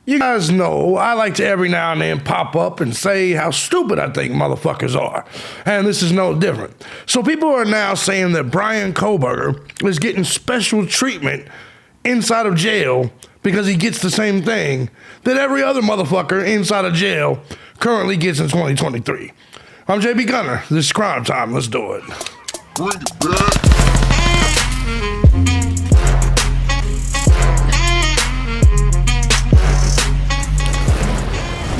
You guys know I like to every now and then pop up and say how stupid I think motherfuckers are. And this is no different. So people are now saying that Bryan Kohberger is getting special treatment inside of jail because he gets the same thing that every other motherfucker inside of jail currently gets in 2023. I'm JPay. This is crime time. Let's do it. Bring it back.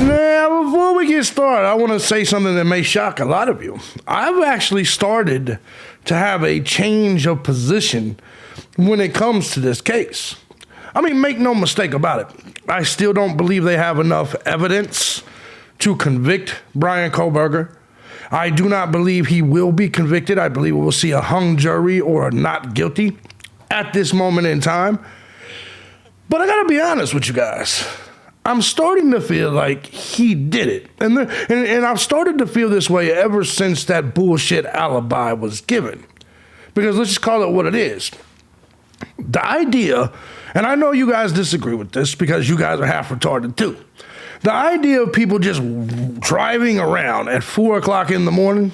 Now, before we get started, I want to say something that may shock a lot of you. I've actually started to have a change of position when it comes to this case. I mean, make no mistake about it. I still don't believe they have enough evidence to convict Bryan Kohberger. I do not believe he will be convicted. I believe we will see a hung jury or a not guilty at this moment in time. But I got to be honest with you guys. I'm starting to feel like he did it. And I've started to feel this way ever since that bullshit alibi was given. Because let's just call it what it is. The idea, and I know you guys disagree with this because you guys are half retarded too. The idea of people just driving around at 4 o'clock in the morning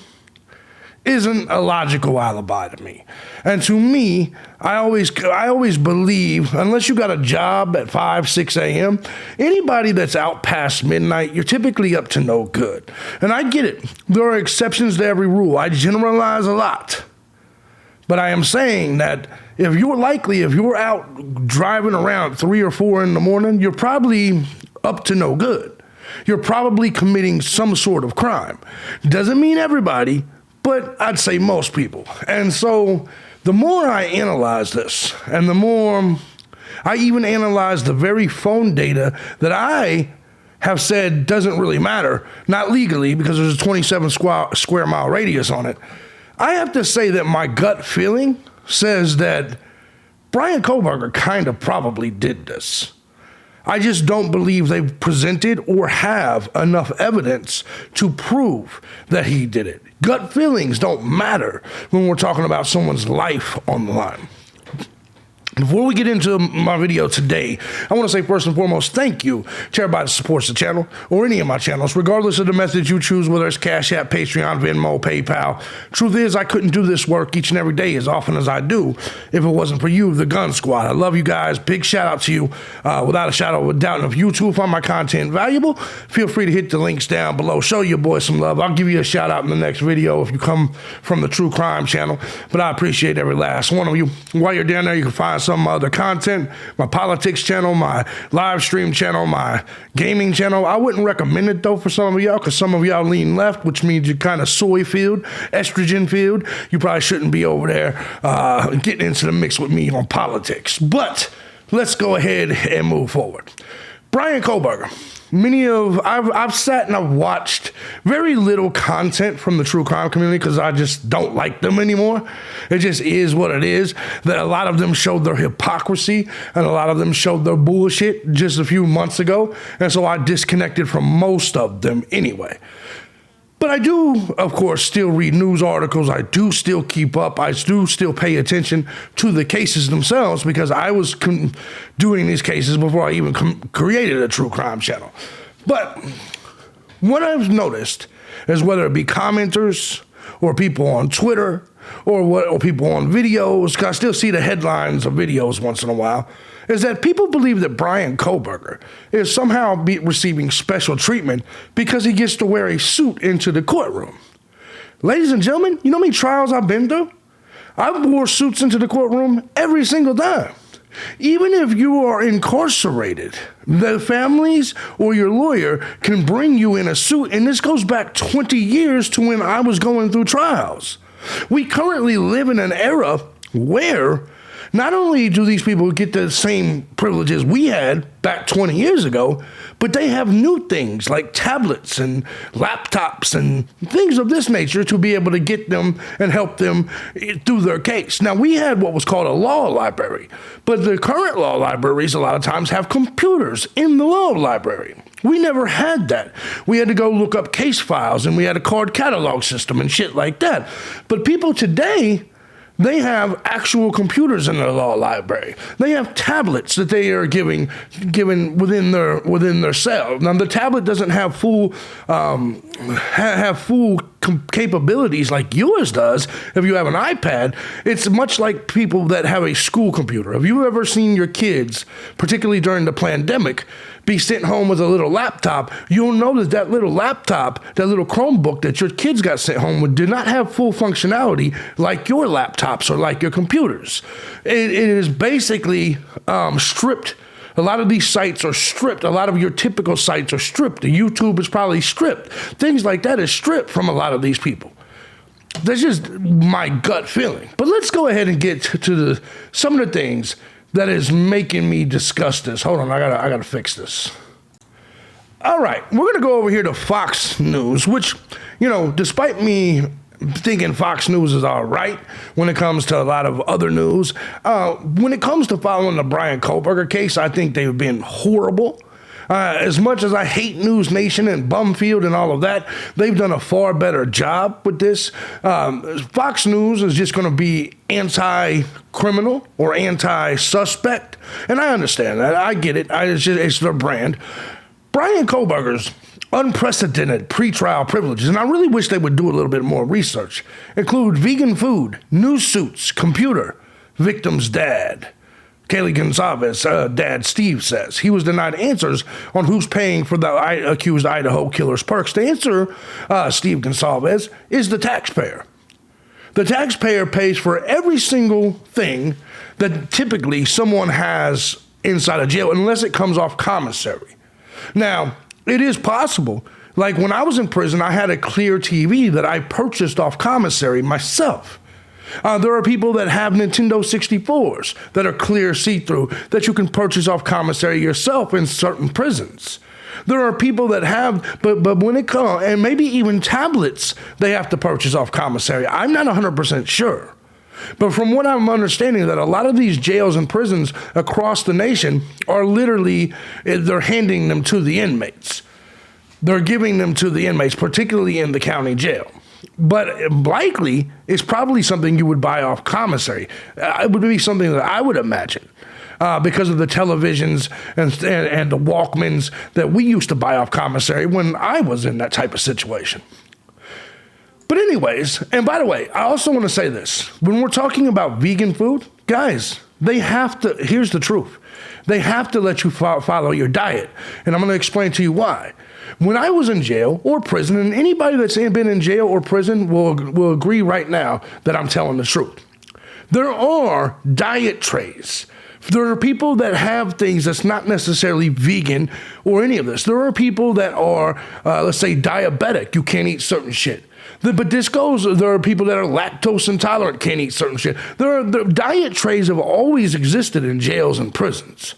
isn't a logical alibi to me. And to me, I always believe, unless you got a job at 5, 6 a.m., anybody that's out past midnight, you're typically up to no good. And I get it. There are exceptions to every rule. I generalize a lot. But I am saying that if you're out driving around 3 or 4 in the morning, you're probably up to no good. You're probably committing some sort of crime. Doesn't mean everybody, but I'd say most people. And so the more I analyze this, and the more I even analyze the very phone data that I have said doesn't really matter, not legally because there's a 27 square mile radius on it, I have to say that my gut feeling says that Bryan Kohberger kind of probably did this. I just don't believe they've presented or have enough evidence to prove that he did it. Gut feelings don't matter when we're talking about someone's life on the line. Before we get into my video today, I want to say first and foremost, thank you to everybody that supports the channel or any of my channels, regardless of the method you choose, whether it's Cash App, Patreon, Venmo, PayPal. Truth is, I couldn't do this work each and every day as often as I do if it wasn't for you, the Gun Squad. I love you guys. Big shout out to you without a shadow of a doubt. And if you too find my content valuable, feel free to hit the links down below. Show your boy some love. I'll give you a shout out in the next video if you come from the True Crime channel. But I appreciate every last one of you. While you're down there, you can find some other content, my politics channel, my live stream channel, my gaming channel. I wouldn't recommend it though for some of y'all because some of y'all lean left, which means you're kind of soy filled, estrogen filled. You probably shouldn't be over there getting into the mix with me on politics. But let's go ahead and move forward. Bryan Kohberger. I've sat and I've watched very little content from the true crime community because I just don't like them anymore. It just is what it is. That a lot of them showed their hypocrisy and a lot of them showed their bullshit just a few months ago. And so I disconnected from most of them anyway. But I do, of course, still read news articles. I do still keep up. I do still pay attention to the cases themselves because I was doing these cases before I even created a true crime channel. But what I've noticed is whether it be commenters or people on Twitter or people on videos, because I still see the headlines of videos once in a while, is that people believe that Bryan Kohberger is somehow receiving special treatment because he gets to wear a suit into the courtroom. Ladies and gentlemen, you know how many trials I've been through? I've wore suits into the courtroom every single time. Even if you are incarcerated, the families or your lawyer can bring you in a suit, and this goes back 20 years to when I was going through trials. We currently live in an era where not only do these people get the same privileges we had back 20 years ago, but they have new things like tablets and laptops and things of this nature to be able to get them and help them through their case. Now, we had what was called a law library, but the current law libraries a lot of times have computers in the law library. We never had that. We had to go look up case files and we had a card catalog system and shit like that. But people today, They have actual computers in their law library. They have tablets that they are given within their cell. Now the tablet doesn't have full capabilities like yours does. If you have an iPad, it's much like people that have a school computer. Have you ever seen your kids, particularly during the pandemic, be sent home with a little laptop? You'll notice that little laptop, that little Chromebook that your kids got sent home with, did not have full functionality like your laptops or like your computers. It is basically stripped. A lot of these sites are stripped. A lot of your typical sites are stripped. The YouTube is probably stripped. Things like that is stripped from a lot of these people. That's just my gut feeling. But let's go ahead and get to some of the things that is making me discuss this. Hold on, I gotta fix this. All right, we're gonna go over here to Fox News, which, despite me thinking Fox News is all right when it comes to a lot of other news, when it comes to following the Bryan Kohberger case, I think they've been horrible. As much as I hate News Nation and Bumfield and all of that, they've done a far better job with this. Fox News is just going to be anti-criminal or anti-suspect, and I understand that. I get it. It's their brand. Bryan Kohberger's unprecedented pretrial privileges, and I really wish they would do a little bit more research, include vegan food, new suits, computer, victim's dad. Kaylee Gonzalez, dad Steve, says he was denied answers on who's paying for the accused IDAHO killer's perks. The answer, Steve Gonzalez, is the taxpayer. The taxpayer pays for every single thing that typically someone has inside a jail, unless it comes off commissary. Now, it is possible. Like when I was in prison, I had a clear TV that I purchased off commissary myself. There are people that have Nintendo 64s that are clear see-through that you can purchase off commissary yourself in certain prisons. There are people that have, but when it comes, and maybe even tablets, they have to purchase off commissary. I'm not 100% sure. But from what I'm understanding, that a lot of these jails and prisons across the nation are literally, they're handing them to the inmates. They're giving them to the inmates, particularly in the county jail. But likely, it's probably something you would buy off commissary. It would be something that I would imagine because of the televisions and the Walkmans that we used to buy off commissary when I was in that type of situation. But anyways, and by the way, I also want to say this. When we're talking about vegan food, guys, they have to, here's the truth. They have to let you follow your diet. And I'm going to explain to you why. When I was in jail or prison, and anybody that's been in jail or prison will agree right now that I'm telling the truth. There are diet trays. There are people that have things that's not necessarily vegan or any of this. There are people that are, let's say, diabetic. You can't eat certain shit. But there are people that are lactose intolerant, can't eat certain shit. The diet trays have always existed in jails and prisons.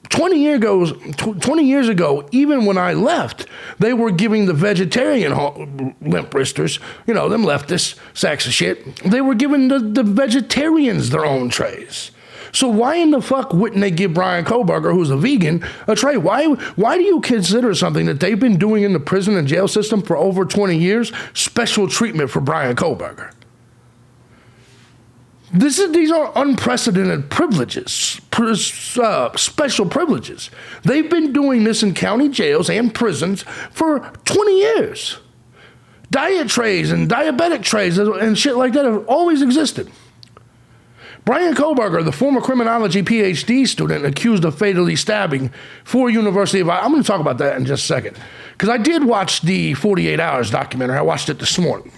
20 years ago, even when I left, they were giving the vegetarian limp wristers, them leftist sacks of shit, they were giving the vegetarians their own trays. So why in the fuck wouldn't they give Bryan Kohberger, who's a vegan, a tray? Why do you consider something that they've been doing in the prison and jail system for over 20 years special treatment for Bryan Kohberger? These are unprecedented privileges, special privileges. They've been doing this in county jails and prisons for 20 years. Diet trays and diabetic trays and shit like that have always existed. Bryan Kohberger, the former criminology PhD student accused of fatally stabbing for University of Idaho. I'm going to talk about that in just a second. Because I did watch the 48 Hours documentary. I watched it this morning.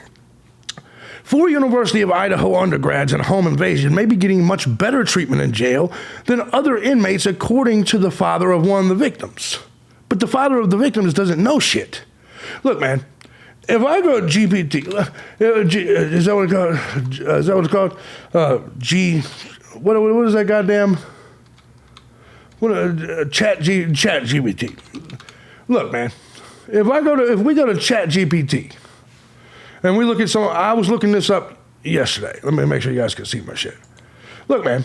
4 University of Idaho undergrads in a home invasion may be getting much better treatment in jail than other inmates, according to the father of one of the victims. But the father of the victims doesn't know shit. Look, man, if I go to GPT, is that what it's called? What is that goddamn? Chat GPT. Look, man, if we go to Chat GPT, and we look at I was looking this up yesterday. Let me make sure you guys can see my shit. Look, man,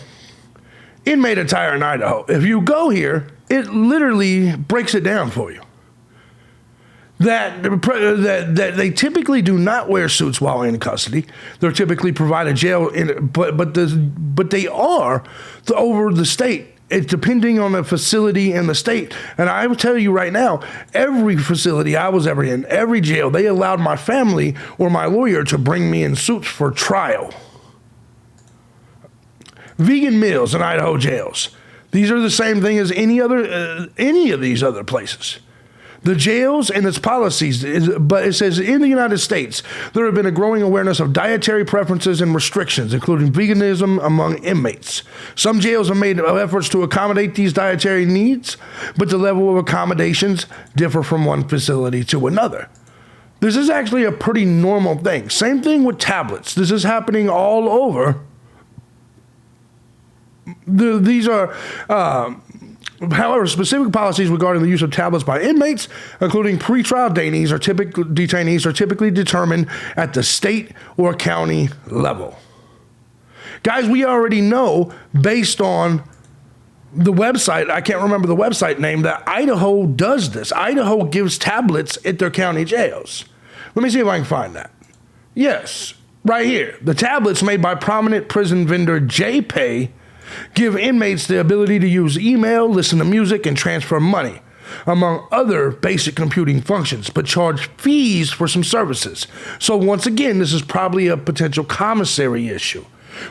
inmate attire in Idaho. If you go here, it literally breaks it down for you. that they typically do not wear suits while in custody. They're typically provided jail, but they are over the state. It's depending on the facility and the state. And I will tell you right now, every facility I was ever in, every jail, they allowed my family or my lawyer to bring me in suits for trial. Vegan meals in Idaho jails. These are the same thing as any of these other places. The jails and its policies, but it says in the United States, there have been a growing awareness of dietary preferences and restrictions, including veganism among inmates. Some jails have made efforts to accommodate these dietary needs, but the level of accommodations differ from one facility to another. This is actually a pretty normal thing. Same thing with tablets. This is happening all over. These are... However, specific policies regarding the use of tablets by inmates, including pretrial detainees, are typically determined at the state or county level. Guys, we already know, based on the website, I can't remember the website name, that Idaho does this. Idaho gives tablets at their county jails. Let me see if I can find that. Yes, right here. The tablets made by prominent prison vendor JPay give inmates the ability to use email, listen to music, and transfer money, among other basic computing functions, but charge fees for some services. So once again, this is probably a potential commissary issue,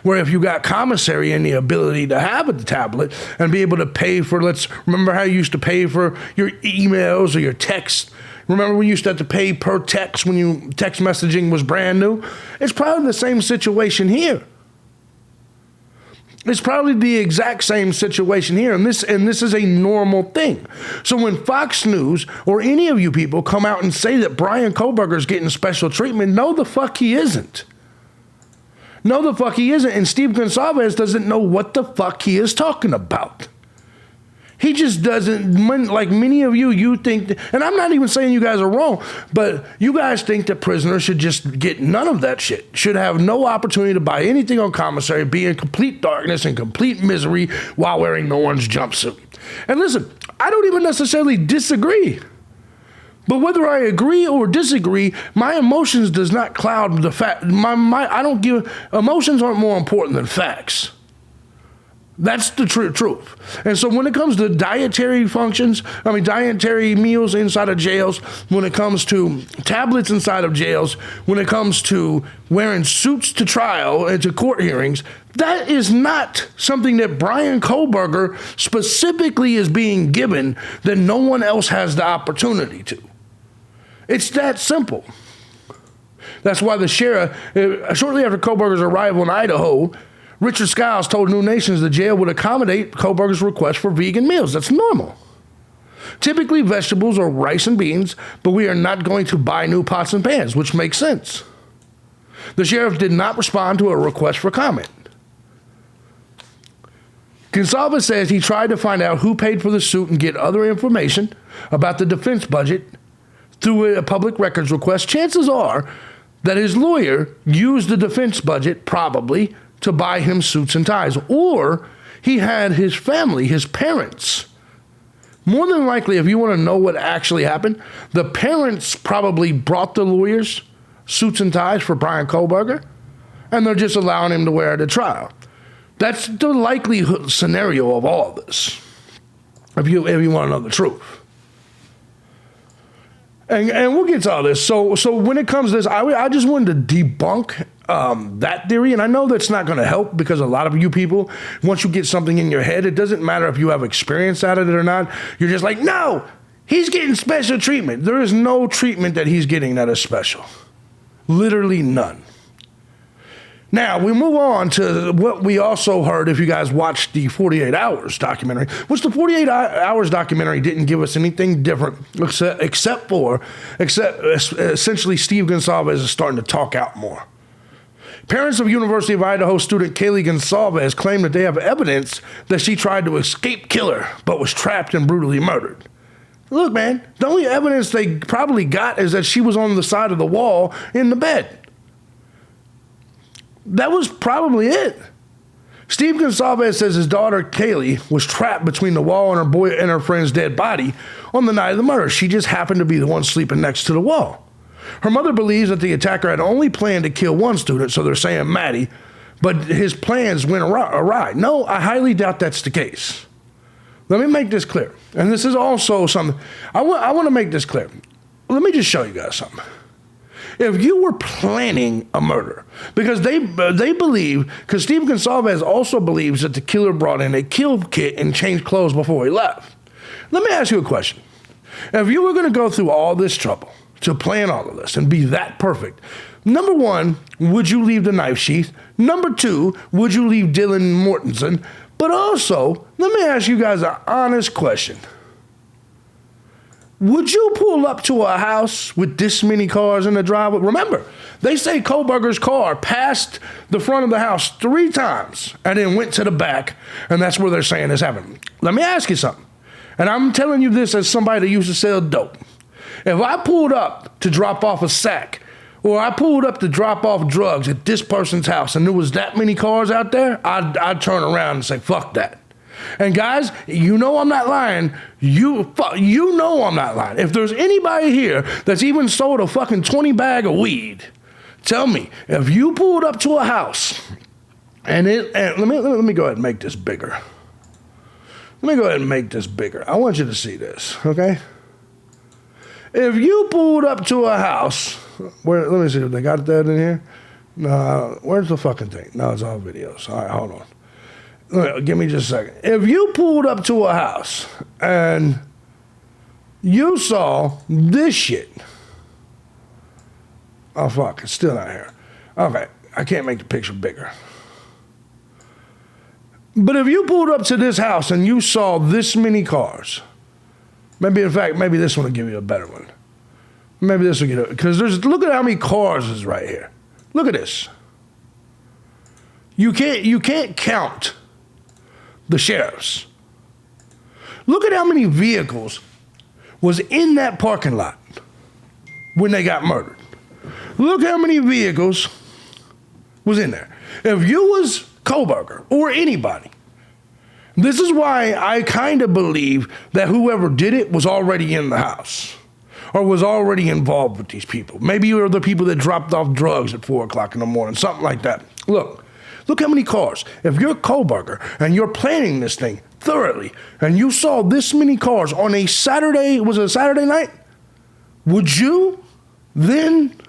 where if you got commissary and the ability to have a tablet and be able to pay for, remember how you used to pay for your emails or your texts? Remember we used to have to pay per text when text messaging was brand new? It's probably the same situation here. It's probably the exact same situation here, and this is a normal thing. So when Fox News or any of you people come out and say that Bryan Kohberger is getting special treatment, no the fuck he isn't. No the fuck he isn't, and Steve Gonzalez doesn't know what the fuck he is talking about. He just doesn't, like many of you think, and I'm not even saying you guys are wrong, but you guys think that prisoners should just get none of that shit, should have no opportunity to buy anything on commissary, be in complete darkness and complete misery while wearing the orange jumpsuit. And listen, I don't even necessarily disagree. But whether I agree or disagree, my emotions does not cloud the fact. Emotions aren't more important than facts. That's the truth. And so when it comes to dietary meals inside of jails, when it comes to tablets inside of jails, when it comes to wearing suits to trial and to court hearings, that is not something that Bryan Kohberger specifically is being given that no one else has the opportunity to. It's that simple. That's why the sheriff, shortly after Kohberger's arrival in Idaho, Richard Skiles told New Nations the jail would accommodate Kohberger's request for vegan meals. That's normal. Typically vegetables or rice and beans, but we are not going to buy new pots and pans, which makes sense. The sheriff did not respond to a request for comment. Gonzalez says he tried to find out who paid for the suit and get other information about the defense budget through a public records request. Chances are that his lawyer used the defense budget, probably, to buy him suits and ties, or he had his family, his parents. More than likely, if you want to know what actually happened, the parents probably brought the lawyers suits and ties for Bryan Kohberger, and they're just allowing him to wear it at trial. That's the likelihood scenario of all of this, if you want to know the truth. And we'll get to all this. So when it comes to this, I just wanted to debunk that theory. And I know that's not going to help, because a lot of you people, once you get something in your head, it doesn't matter if you have experience at it or not. You're just like, no, he's getting special treatment. There is no treatment that he's getting that is special. Literally none. Now, we move on to what we also heard, if you guys watched the 48 Hours documentary, which the 48 Hours documentary didn't give us anything different, except essentially Steve Gonzalez is starting to talk out more. Parents of University of Idaho student Kaylee Gonzalez claim that they have evidence that she tried to escape killer, but was trapped and brutally murdered. Look, man, the only evidence they probably got is that she was on the side of the wall in the bed. That was probably it. Steve Gonzalez says his daughter, Kaylee, was trapped between the wall and her friend's dead body on the night of the murder. She just happened to be the one sleeping next to the wall. Her mother believes that the attacker had only planned to kill one student, so they're saying Maddie, but his plans went awry. No, I highly doubt that's the case. Let me make this clear. And this is also something, I want to make this clear. Let me just show you guys something. If you were planning a murder, because they believe, because Steve Gonzalez also believes that the killer brought in a kill kit and changed clothes before he left. Let me ask you a question. If you were going to go through all this trouble to plan all of this and be that perfect, number one, would you leave the knife sheath? Number two, would you leave Dylan Mortensen? But also, let me ask you guys an honest question. Would you pull up to a house with this many cars in the driveway? Remember, they say Kohberger's car passed the front of the house 3 times and then went to the back, and that's where they're saying this happened. Let me ask you something, and I'm telling you this as somebody that used to sell dope. If I pulled up to drop off a sack, or I pulled up to drop off drugs at this person's house and there was that many cars out there, I'd turn around and say, fuck that. And guys, you know I'm not lying. You know I'm not lying. If there's anybody here that's even sold a fucking 20 bag of weed, tell me, if you pulled up to a house and let me go ahead and make this bigger. Let me go ahead and make this bigger. I want you to see this, okay? If you pulled up to a house, let me see if they got that in here. No, where's the fucking thing? No, it's all videos. All right, hold on. Give me just a second. If you pulled up to a house and you saw this shit. Oh, fuck. It's still not here. Okay. I can't make the picture bigger. But if you pulled up to this house and you saw this many cars, maybe this one will give you a better one. Maybe this will get it. Because look at how many cars is right here. Look at this. You can't count the sheriffs. Look at how many vehicles was in that parking lot when they got murdered. Look how many vehicles was in there. If you was Kohberger or anybody, this is why I kind of believe that whoever did it was already in the house or was already involved with these people. Maybe you were the people that dropped off drugs at 4 o'clock in the morning, something like that. Look how many cars. If you're Kohberger and you're planning this thing thoroughly and you saw this many cars on a Saturday, was it a Saturday night? Would you then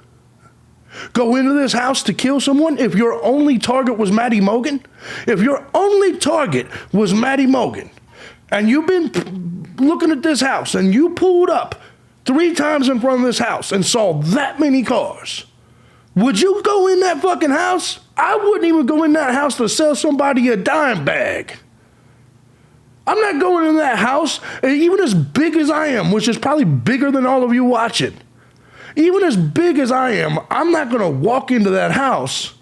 go into this house to kill someone if your only target was Maddie Mogan? If your only target was Maddie Mogan and you've been looking at this house and you pulled up 3 times in front of this house and saw that many cars, would you go in that fucking house? I wouldn't even go in that house to sell somebody a dime bag. I'm not going in that house, even as big as I am, which is probably bigger than all of you watching. Even as big as I am, I'm not going to walk into that house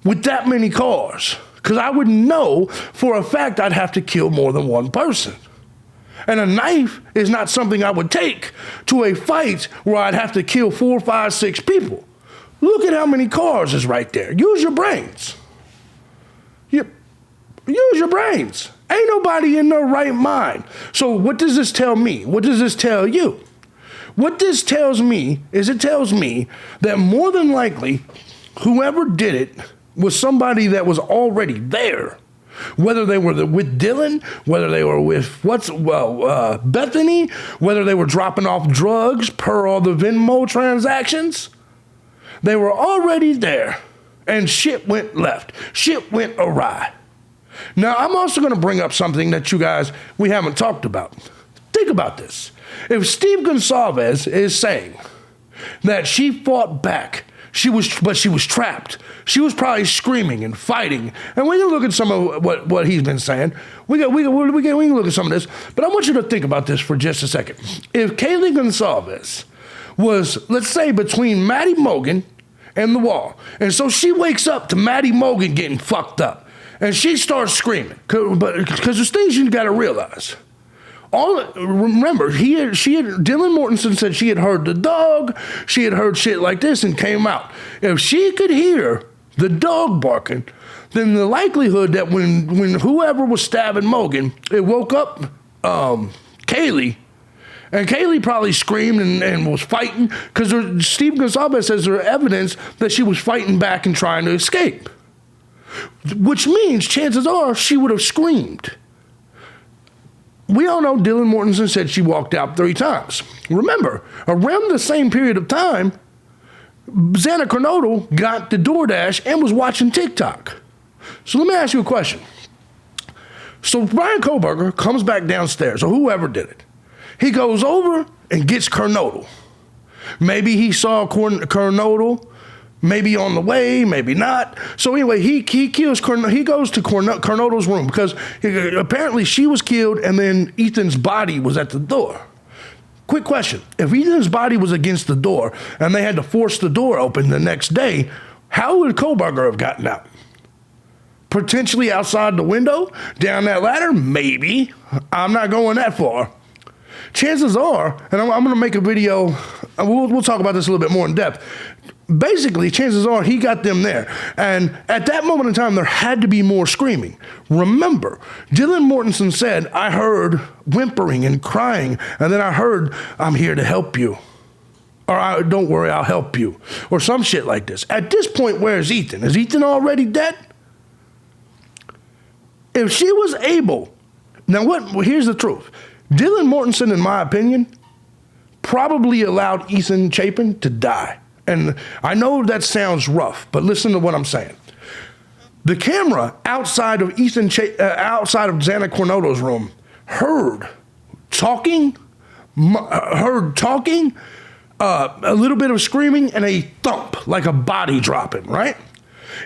with that many cars because I would know for a fact I'd have to kill more than one person. And a knife is not something I would take to a fight where I'd have to kill 4, 5, 6 people. Look at how many cars is right there. Use your brains. Use your brains. Ain't nobody in their right mind. So what does this tell me? What does this tell you? What this tells me is it tells me that more than likely, whoever did it was somebody that was already there. Whether they were with Dylan, whether they were with Bethany, whether they were dropping off drugs per all the Venmo transactions. They were already there, and shit went left. Shit went awry. Now, I'm also going to bring up something that you guys, we haven't talked about. Think about this. If Steve Gonzalez is saying that she fought back, but she was trapped. She was probably screaming and fighting. And we can look at some of what he's been saying. We can look at some of this. But I want you to think about this for just a second. If Kaylee Gonzalez was, let's say, between Maddie Mogan and the wall. And so she wakes up to Maddie Mogan getting fucked up. And she starts screaming. Because there's things you got to realize. Remember, Dylan Mortensen said she had heard the dog. She had heard shit like this and came out. If she could hear the dog barking, then the likelihood that when whoever was stabbing Morgan, it woke up Kaylee, and Kaylee probably screamed and was fighting, because Steve Gonzalez says there's evidence that she was fighting back and trying to escape, which means chances are she would have screamed. We all know Dylan Mortensen said she walked out 3 times. Remember, around the same period of time, Xana Kernodle got the DoorDash and was watching TikTok. So let me ask you a question. So Bryan Kohberger comes back downstairs, or whoever did it. He goes over and gets Kernodle. Maybe he saw Kernodle, maybe on the way, maybe not. So anyway, he kills he goes to Kernodle's room, because apparently she was killed and then Ethan's body was at the door. Quick question. If Ethan's body was against the door and they had to force the door open the next day, how would Kohberger have gotten out? Potentially outside the window? Down that ladder? Maybe. I'm not going that far. Chances are, and I'm going to make a video, we'll talk about this a little bit more in depth. Basically, chances are he got them there. And at that moment in time, there had to be more screaming. Remember, Dylan Mortensen said, I heard whimpering and crying, and then I heard, I'm here to help you. Or don't worry, I'll help you. Or some shit like this. At this point, where is Ethan? Is Ethan already dead? If she was able, here's the truth. Dylan Mortensen, in my opinion, probably allowed Ethan Chapin to die. And I know that sounds rough, but listen to what I'm saying. The camera outside of outside of Xana Kernodle's room heard talking, a little bit of screaming, and a thump, like a body dropping, right?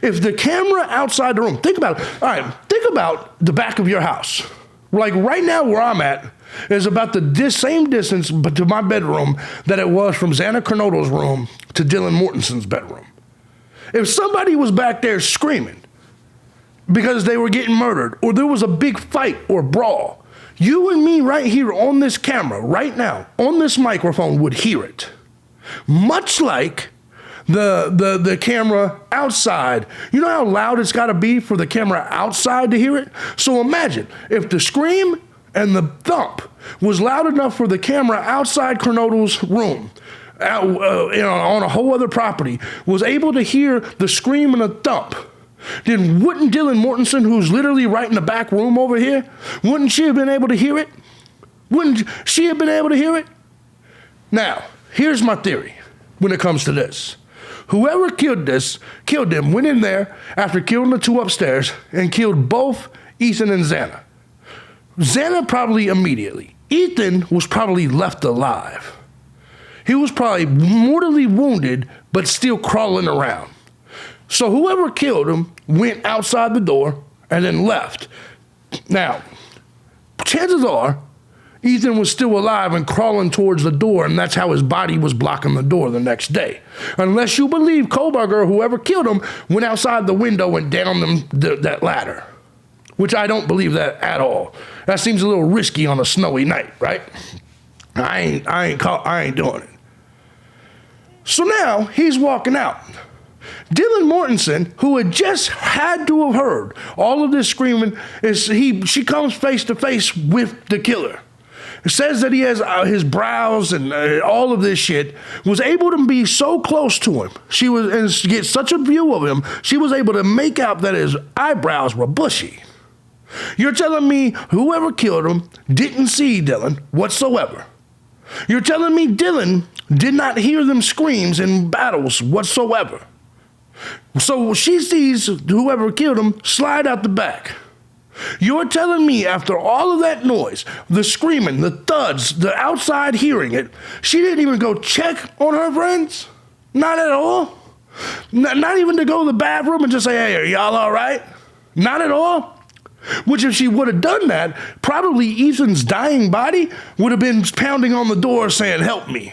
If the camera outside the room, think about it. All right, think about the back of your house. Like right now where I'm at is about the same distance but to my bedroom that it was from Xana Kernodle's room to Dylan Mortensen's bedroom. If somebody was back there screaming because they were getting murdered, or there was a big fight or brawl, you and me right here on this camera, right now, on this microphone would hear it. Much like the camera outside. You know how loud it's got to be for the camera outside to hear it? So imagine if the scream and the thump was loud enough for the camera outside Kernodle's room, on a whole other property, was able to hear the scream and the thump, then wouldn't Dylan Mortensen, who's literally right in the back room over here, wouldn't she have been able to hear it? Wouldn't she have been able to hear it? Now, here's my theory when it comes to this. Whoever killed them, went in there after killing the 2 upstairs and killed both Ethan and Xana. Xana probably immediately. Ethan was probably left alive. He was probably mortally wounded, but still crawling around. So whoever killed him went outside the door and then left. Now, chances are Ethan was still alive and crawling towards the door, and that's how his body was blocking the door the next day. Unless you believe Kohberger, whoever killed him, went outside the window and down that ladder, which I don't believe that at all. That seems a little risky on a snowy night, right? I ain't doing it. So now he's walking out. Dylan Mortensen, who had just had to have heard all of this screaming, she comes face to face with the killer. It says that he has his brows and all of this shit, was able to be so close to him. She was, and get such a view of him, she was able to make out that his eyebrows were bushy. You're telling me whoever killed him didn't see Dylan whatsoever. You're telling me Dylan did not hear them screams in battles whatsoever. So she sees whoever killed him slide out the back. You're telling me after all of that noise, the screaming, the thuds, the outside hearing it, she didn't even go check on her friends? Not at all? Not even to go to the bathroom and just say, hey, are y'all all right? Not at all? Which if she would have done that, probably Ethan's dying body would have been pounding on the door saying, help me.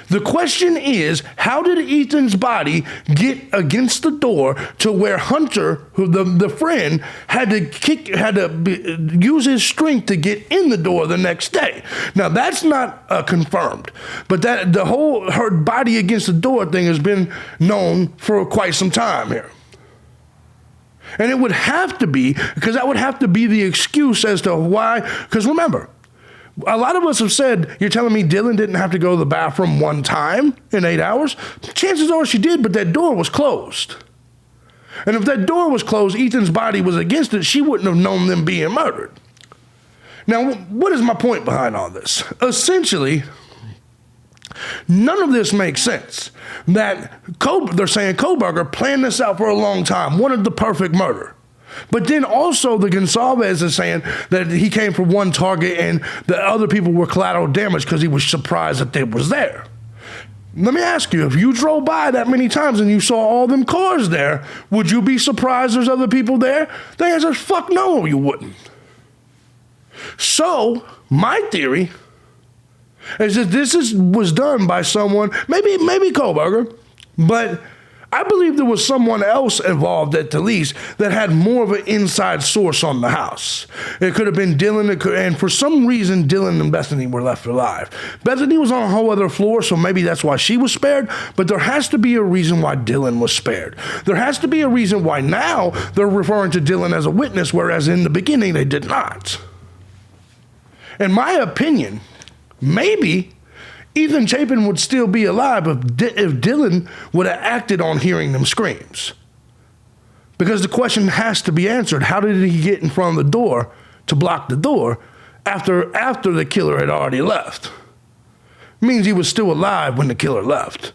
The question is, how did Ethan's body get against the door to where Hunter, who the friend, had to use his strength to get in the door the next day? Now that's not confirmed, but that the whole her body against the door thing has been known for quite some time here. And it would have to be, because that would have to be the excuse as to why. Because remember, a lot of us have said, you're telling me Dylan didn't have to go to the bathroom one time in 8 hours? Chances are she did, but that door was closed. And if that door was closed, Ethan's body was against it, she wouldn't have known them being murdered. Now, what is my point behind all this? Essentially, none of this makes sense. That they're saying Kohberger planned this out for a long time, wanted the perfect murder. But then also the Gonzalez is saying that he came for one target and the other people were collateral damage because he was surprised that they was there. Let me ask you, if you drove by that many times and you saw all them cars there, would you be surprised there's other people there? The answer is fuck no, you wouldn't. So, my theory is that this was done by someone, maybe Kohberger, but I believe there was someone else involved at the least that had more of an inside source on the house. It could have been Dylan, and for some reason, Dylan and Bethany were left alive. Bethany was on a whole other floor, so maybe that's why she was spared, but there has to be a reason why Dylan was spared. There has to be a reason why now they're referring to Dylan as a witness, whereas in the beginning they did not. In my opinion, maybe Ethan Chapin would still be alive if Dylan would have acted on hearing them screams. Because the question has to be answered. How did he get in front of the door to block the door after the killer had already left? It means he was still alive when the killer left.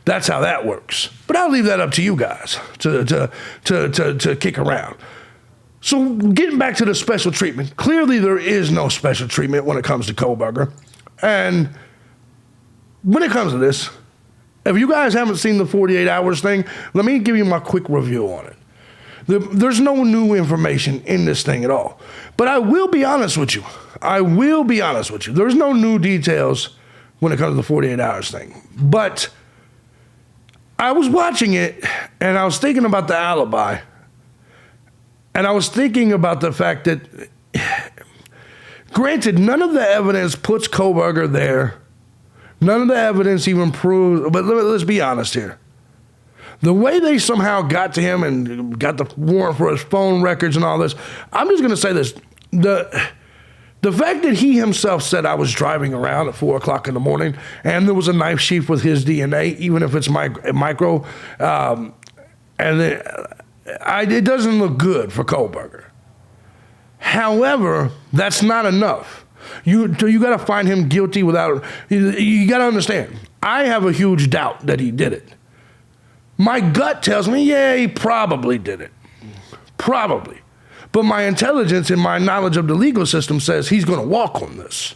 That's how that works. But I'll leave that up to you guys to kick around. So getting back to the special treatment, clearly there is no special treatment when it comes to Kohberger. And when it comes to this, if you guys haven't seen the 48 hours thing, let me give you my quick review on it. There's no new information in this thing at all. But I will be honest with you. There's no new details when it comes to the 48 hours thing. But I was watching it, and I was thinking about the alibi. And I was thinking about the fact that, granted, none of the evidence puts Kohberger there. None of the evidence even proves, but let's be honest here. The way they somehow got to him and got the warrant for his phone records and all this, I'm just going to say this. The fact that he himself said I was driving around at 4 o'clock in the morning and there was a knife sheath with his DNA, even if it's micro, it doesn't look good for Kohberger. However, that's not enough. You got to find him guilty without. You got to understand. I have a huge doubt that he did it. My gut tells me, yeah, he probably did it. Probably. But my intelligence and my knowledge of the legal system says he's going to walk on this.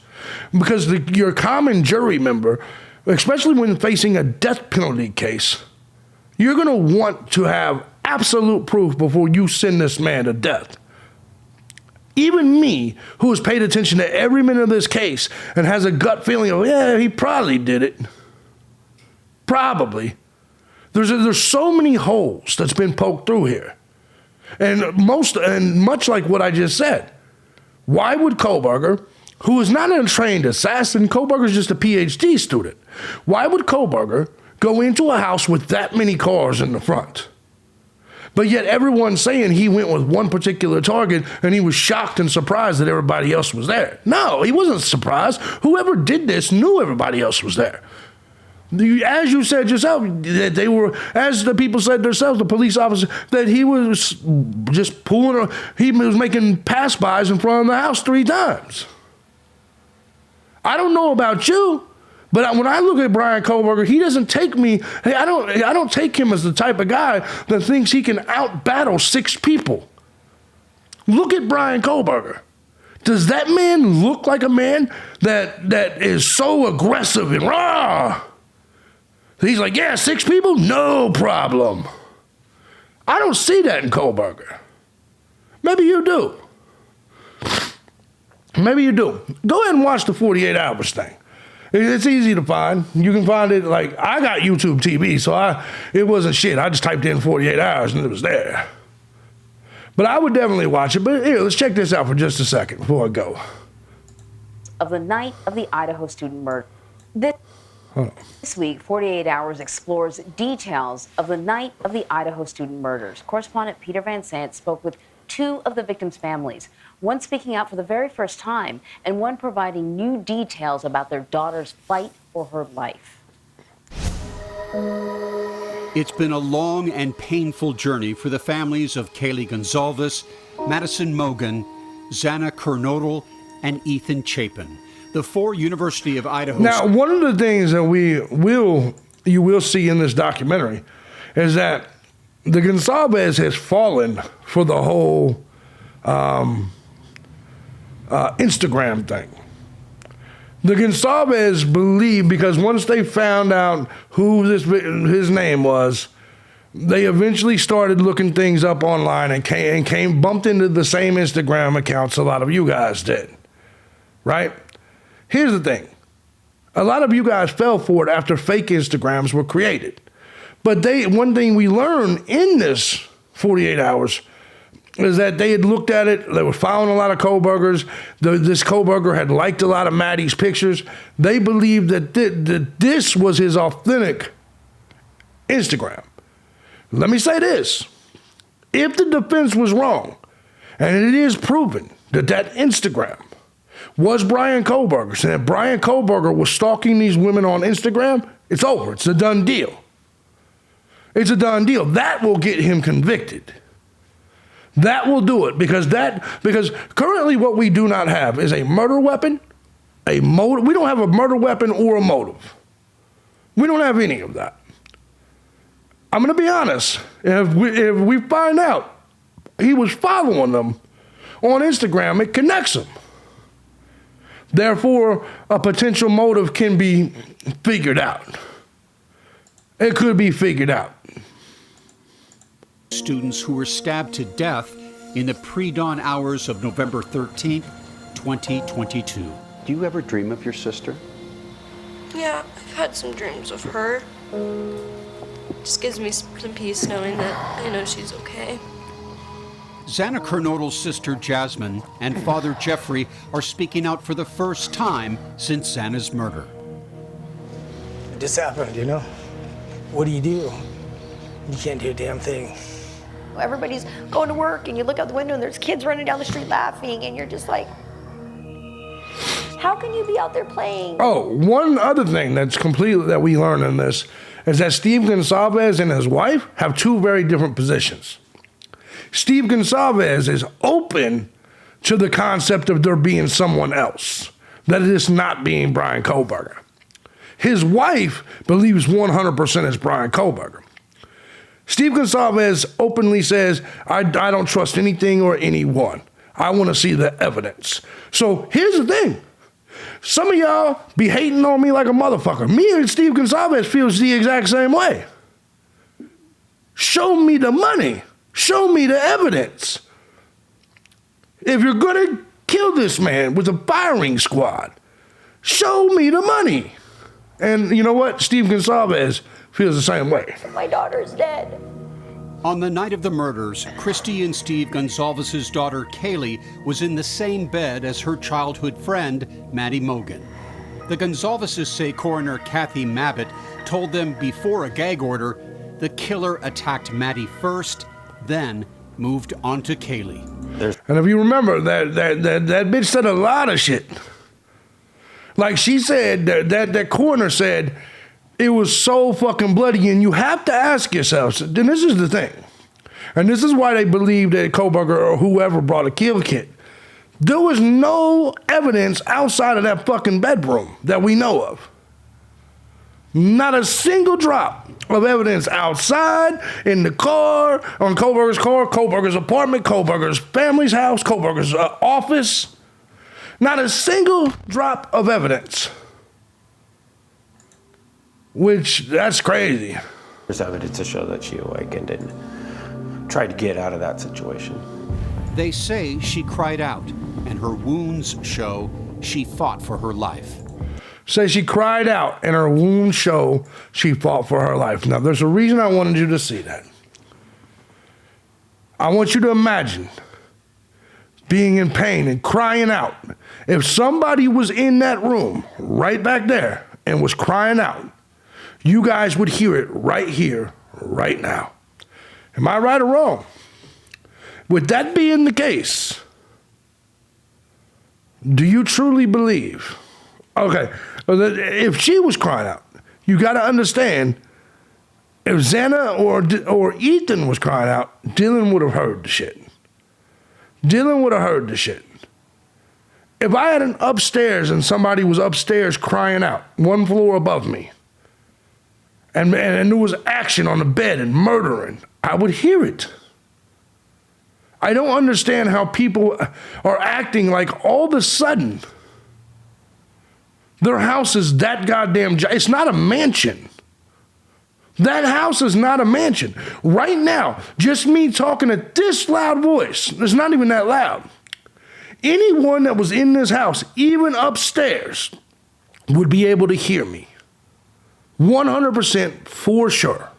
Because your common jury member, especially when facing a death penalty case, you're going to want to have absolute proof before you send this man to death. Even me, who has paid attention to every minute of this case and has a gut feeling of, yeah, he probably did it. Probably. There's so many holes that's been poked through here. And much like what I just said, why would Kohberger, who is not a trained assassin, Kohberger's just a PhD student, why would Kohberger go into a house with that many cars in the front? But yet everyone's saying he went with one particular target and he was shocked and surprised that everybody else was there. No, he wasn't surprised. Whoever did this knew everybody else was there. As you said yourself, that they were, as the people said themselves, the police officer, that he was just he was making pass-bys in front of the house 3 times. I don't know about you, but when I look at Bryan Kohberger, he doesn't take me. Hey, I don't take him as the type of guy that thinks he can out-battle 6 people. Look at Bryan Kohberger. Does that man look like a man that is so aggressive and raw? He's like, yeah, 6 people, no problem. I don't see that in Kohberger. Maybe you do. Maybe you do. Go ahead and watch the 48 hours thing. It's easy to find. You can find it, like, I got YouTube TV, so it wasn't shit. I just typed in 48 hours and it was there. But I would definitely watch it. But here, let's check this out for just a second before I go. Of the night of the Idaho student murder. This week, 48 Hours explores details of the night of the Idaho student murders. Correspondent Peter Van Sant spoke with two of the victims' families, one speaking out for the very first time and one providing new details about their daughter's fight for her life. It's been a long and painful journey for the families of Kaylee Gonzalez, Madison Mogen, Xana Kernodle, and Ethan Chapin. The four University of Idaho. Now, one of the things that you will see in this documentary is that the Gonzalez has fallen for the whole Instagram thing. The Gonzalez believe, because once they found out who his name was, they eventually started looking things up online and bumped into the same Instagram accounts a lot of you guys did, right? Here's the thing. A lot of you guys fell for it after fake Instagrams were created. But one thing we learned in this 48 hours is that they had looked at it. They were following a lot of Kohbergers. This Kohberger had liked a lot of Maddie's pictures. They believed that this was his authentic Instagram. Let me say this. If the defense was wrong, and it is proven that Instagram was Bryan Kohberger, saying that Bryan Kohberger was stalking these women on Instagram, it's over. It's a done deal. It's a done deal. That will get him convicted. That will do it because currently what we do not have is a murder weapon, a motive. We don't have a murder weapon or a motive. We don't have any of that. I'm going to be honest. If we find out he was following them on Instagram, it connects them. Therefore, a potential motive can be figured out. It could be figured out. Students who were stabbed to death in the pre-dawn hours of November 13th, 2022. Do you ever dream of your sister? Yeah, I've had some dreams of her. Just gives me some peace knowing that I know she's okay. Xana Kernodle's sister Jasmine and father Jeffrey are speaking out for the first time since Xana's murder. This happened, you know? What do? You can't do a damn thing. Everybody's going to work and you look out the window and there's kids running down the street laughing and you're just like, how can you be out there playing? Oh, one other thing that we learned in this is that Steve Gonzalez and his wife have two very different positions. Steve Gonzalez is open to the concept of there being someone else, that it is not being Bryan Kohberger. His wife believes 100% it's Bryan Kohberger. Steve Gonzalez openly says, I don't trust anything or anyone. I want to see the evidence. So here's the thing. Some of y'all be hating on me like a motherfucker. Me and Steve Gonzalez feels the exact same way. Show me the money. Show me the evidence. If you're going to kill this man with a firing squad, show me the money. And you know what? Steve Gonzalez feels the same way. My daughter's dead. On the night of the murders, Christy and Steve Gonzalez's daughter Kaylee was in the same bed as her childhood friend, Maddie Mogen. The Gonzalezes say coroner Kathy Mabbitt told them before a gag order the killer attacked Maddie first, then moved on to Kaylee. And if you remember, that bitch said a lot of shit. Like she said, that coroner said, it was so fucking bloody, and you have to ask yourselves, then this is the thing, and this is why they believe that Kohberger or whoever brought a kill kit. There was no evidence outside of that fucking bedroom that we know of. Not a single drop of evidence outside, in the car, on Kohberger's car, Kohberger's apartment, Kohberger's family's house, Kohberger's office. Not a single drop of evidence. Which, that's crazy. There's evidence to show that she awakened and tried to get out of that situation. They say she cried out, and her wounds show she fought for her life. Say she cried out, and her wounds show she fought for her life. Now, there's a reason I wanted you to see that. I want you to imagine being in pain and crying out. If somebody was in that room right back there and was crying out, you guys would hear it right here, right now. Am I right or wrong? With that being the case, do you truly believe? Okay, if she was crying out, you got to understand, if Xana or Ethan was crying out, Dylan would have heard the shit. Dylan would have heard the shit. If I had an upstairs and somebody was upstairs crying out, one floor above me, and there was action on the bed and murdering, I would hear it. I don't understand how people are acting like all of a sudden their house is that goddamn it's not a mansion. That house is not a mansion. Right now, just me talking at this loud voice, it's not even that loud. Anyone that was in this house, even upstairs, would be able to hear me. 100% for sure.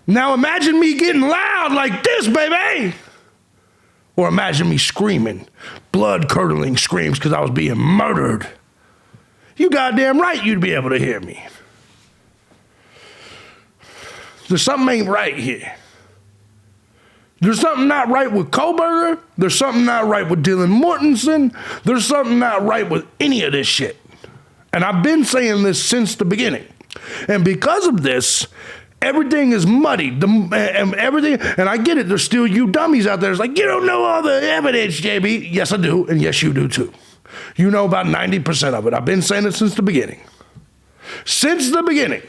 Now imagine me getting loud like this, baby. Or imagine me screaming, blood-curdling screams because I was being murdered. You goddamn right you'd be able to hear me. There's something ain't right here. There's something not right with Kohberger. There's something not right with Dylan Mortensen. There's something not right with any of this shit. And I've been saying this since the beginning. And because of this, everything is muddied. And everything, and I get it, there's still you dummies out there. It's like, you don't know all the evidence, JB. Yes, I do, and yes, you do too. You know about 90% of it. I've been saying it since the beginning. Since the beginning.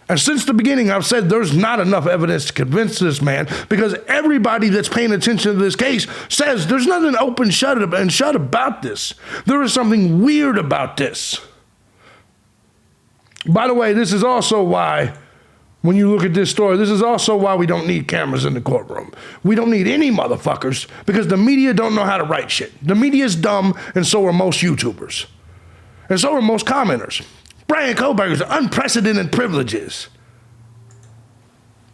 And since the beginning, I've said there's not enough evidence to convince this man because everybody that's paying attention to this case says there's nothing open shut about this. There is something weird about this. By the way, this is also why, when you look at this story, this is also why we don't need cameras in the courtroom. We don't need any motherfuckers because the media don't know how to write shit. The media is dumb, and so are most YouTubers. And so are most commenters. Bryan Kohberger's unprecedented privileges.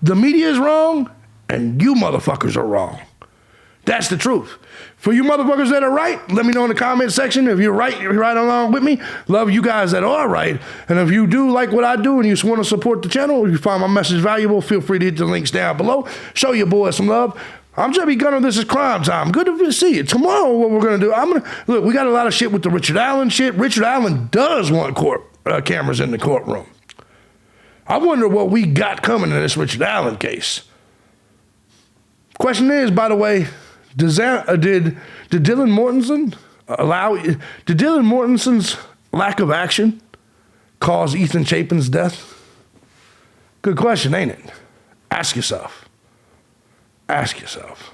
The media is wrong, and you motherfuckers are wrong. That's the truth. For you motherfuckers that are right, let me know in the comment section. If you're right along with me. Love you guys that are right. And if you do like what I do and you just want to support the channel, if you find my message valuable, feel free to hit the links down below. Show your boys some love. I'm JPgunner. This is Crime Time. Good to see you. Tomorrow, what we're going to do, look, we got a lot of shit with the Richard Allen shit. Richard Allen does want cameras in the courtroom. I wonder what we got coming in this Richard Allen case. Question is, by the way, did Dylan Mortensen's lack of action cause Ethan Chapin's death? Good question, ain't it? Ask yourself. Ask yourself.